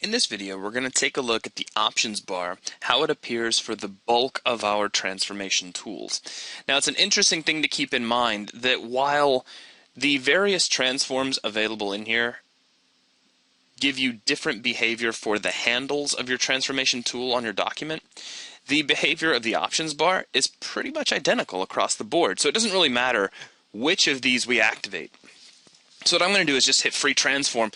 In this video, we're going to take a look at the options bar, how it appears for the bulk of our transformation tools. Now, it's an interesting thing to keep in mind that while the various transforms available in here give you different behavior for the handles of your transformation tool on your document, the behavior of the options bar is pretty much identical across the board. So it doesn't really matter which of these we activate. So what I'm going to do is just hit free transform,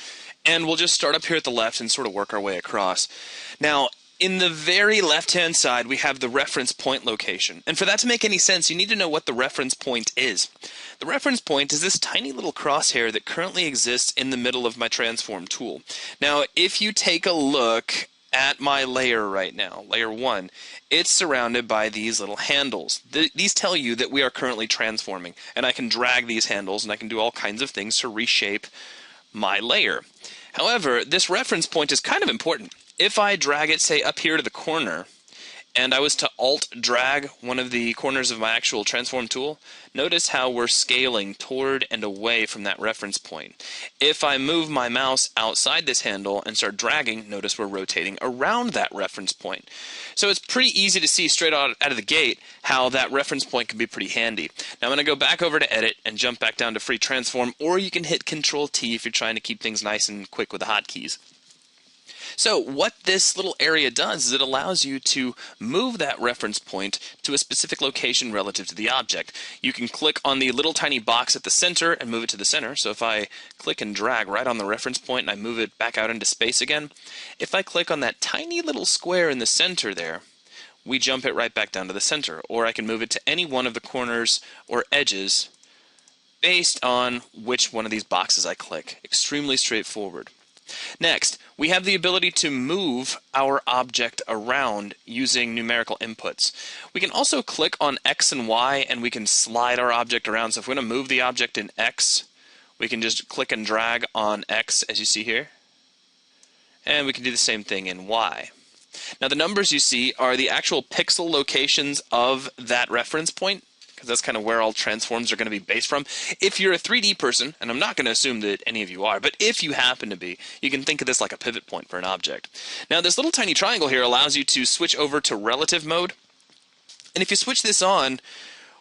and we'll just start up here at the left and sort of work our way across. Now, in the very left-hand side, we have the reference point location. And for that to make any sense, you need to know what the reference point is. The reference point is this tiny little crosshair that currently exists in the middle of my transform tool. Now, if you take a look at my layer right now, layer 1, it's surrounded by these little handles. These tell you that we are currently transforming, and I can drag these handles and I can do all kinds of things to reshape my layer. However, this reference point is kind of important. If I drag it, say, up here to the corner, and I was to Alt-drag one of the corners of my actual transform tool, notice how we're scaling toward and away from that reference point. If I move my mouse outside this handle and start dragging, notice we're rotating around that reference point. So it's pretty easy to see straight out of the gate how that reference point can be pretty handy. Now I'm going to go back over to Edit and jump back down to Free Transform, or you can hit Control-T if you're trying to keep things nice and quick with the hotkeys. So what this little area does is it allows you to move that reference point to a specific location relative to the object. You can click on the little tiny box at the center and move it to the center. So if I click and drag right on the reference point and I move it back out into space again, if I click on that tiny little square in the center there, we jump it right back down to the center. Or I can move it to any one of the corners or edges based on which one of these boxes I click. Extremely straightforward. Next, we have the ability to move our object around using numerical inputs. We can also click on X and Y and we can slide our object around. So if we want to move the object in X, we can just click and drag on X, as you see here. And we can do the same thing in Y. Now the numbers you see are the actual pixel locations of that reference point, because that's kind of where all transforms are going to be based from. If you're a 3D person, and I'm not going to assume that any of you are, but if you happen to be, you can think of this like a pivot point for an object. Now this little tiny triangle here allows you to switch over to relative mode. And if you switch this on,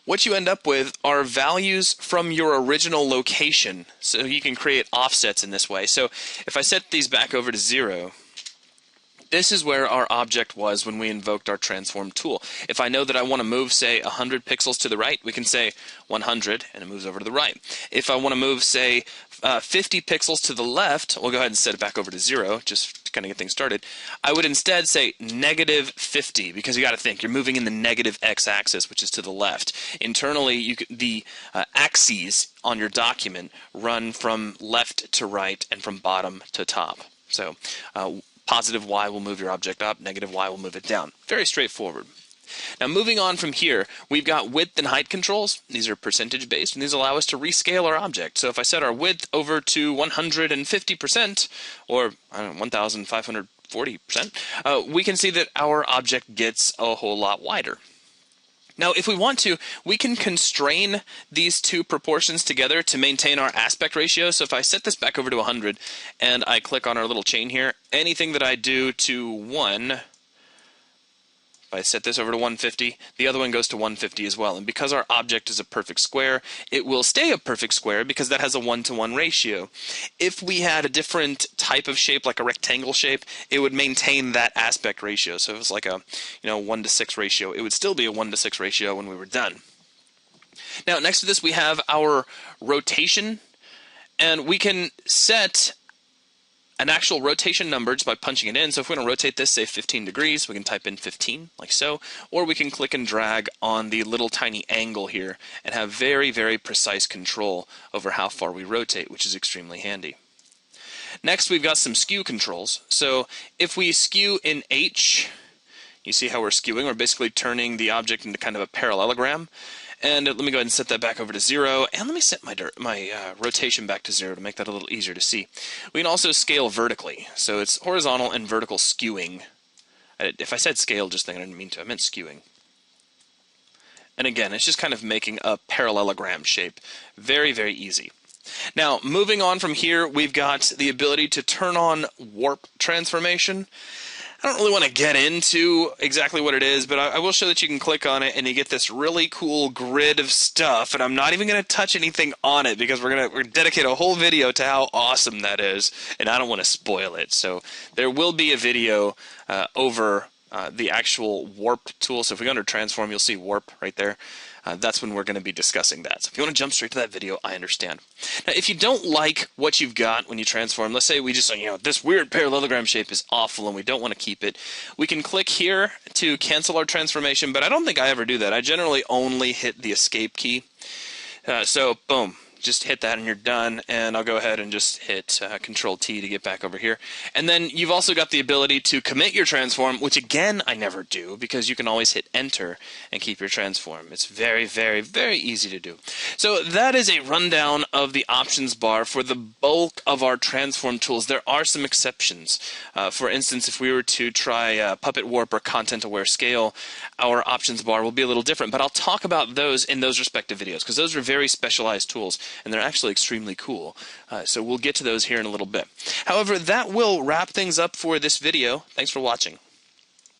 what you end up with are values from your original location. So you can create offsets in this way. So if I set these back over to 0, this is where our object was when we invoked our transform tool. If I know that I want to move, say, 100 pixels to the right, we can say 100, and it moves over to the right. If I want to move, say, 50 pixels to the left, we'll go ahead and set it back over to 0, just to kind of get things started. I would instead say negative 50, because you got to think, you're moving in the negative x-axis, which is to the left. Internally, the axes on your document run from left to right and from bottom to top. So, positive Y will move your object up, negative Y will move it down. Very straightforward. Now moving on from here, we've got width and height controls. These are percentage based, and these allow us to rescale our object. So if I set our width over to 150%, or I don't know, 1,540%, we can see that our object gets a whole lot wider. Now, if we want to, we can constrain these two proportions together to maintain our aspect ratio. So if I set this back over to 100 and I click on our little chain here, anything that I do to 1, if I set this over to 150, the other one goes to 150 as well. And because our object is a perfect square, it will stay a perfect square because that has a 1-to-1 ratio. If we had a different type of shape, like a rectangle shape, it would maintain that aspect ratio. So if it was like a 1-to-6 ratio, it would still be a 1-to-6 ratio when we were done. Now next to this we have our rotation, and we can set an actual rotation number just by punching it in. So if we want to rotate this, say 15 degrees, we can type in 15, like so. Or we can click and drag on the little tiny angle here and have very, very precise control over how far we rotate, which is extremely handy. Next, we've got some skew controls. So if we skew in H, you see how we're skewing. We're basically turning the object into kind of a parallelogram. And let me go ahead and set that back over to 0, and let me set my rotation back to 0 to make that a little easier to see. We can also scale vertically, so it's horizontal and vertical skewing. If I said scale just then, I didn't mean to, I meant skewing. And again, it's just kind of making a parallelogram shape. Very, very easy. Now, moving on from here, we've got the ability to turn on warp transformation. I don't really want to get into exactly what it is, but I will show that you can click on it and you get this really cool grid of stuff, and I'm not even going to touch anything on it because we're going to dedicate a whole video to how awesome that is, and I don't want to spoil it. So there will be a video over the actual warp tool. So if we go under transform, you'll see warp right there. That's when we're going to be discussing that. So if you want to jump straight to that video, I understand. Now, if you don't like what you've got when you transform, let's say we just, this weird parallelogram shape is awful and we don't want to keep it, we can click here to cancel our transformation, but I don't think I ever do that. I generally only hit the escape key. So, boom. Just hit that and you're done, and I'll go ahead and just hit Control-T to get back over here. And then you've also got the ability to commit your transform, which again I never do because you can always hit Enter and keep your transform. It's very, very, very easy to do. So that is a rundown of the options bar for the bulk of our transform tools. There are some exceptions. For instance, if we were to try Puppet Warp or Content Aware Scale, our options bar will be a little different, but I'll talk about those in those respective videos because those are very specialized tools. And they're actually extremely cool. So we'll get to those here in a little bit. However, that will wrap things up for this video. Thanks for watching.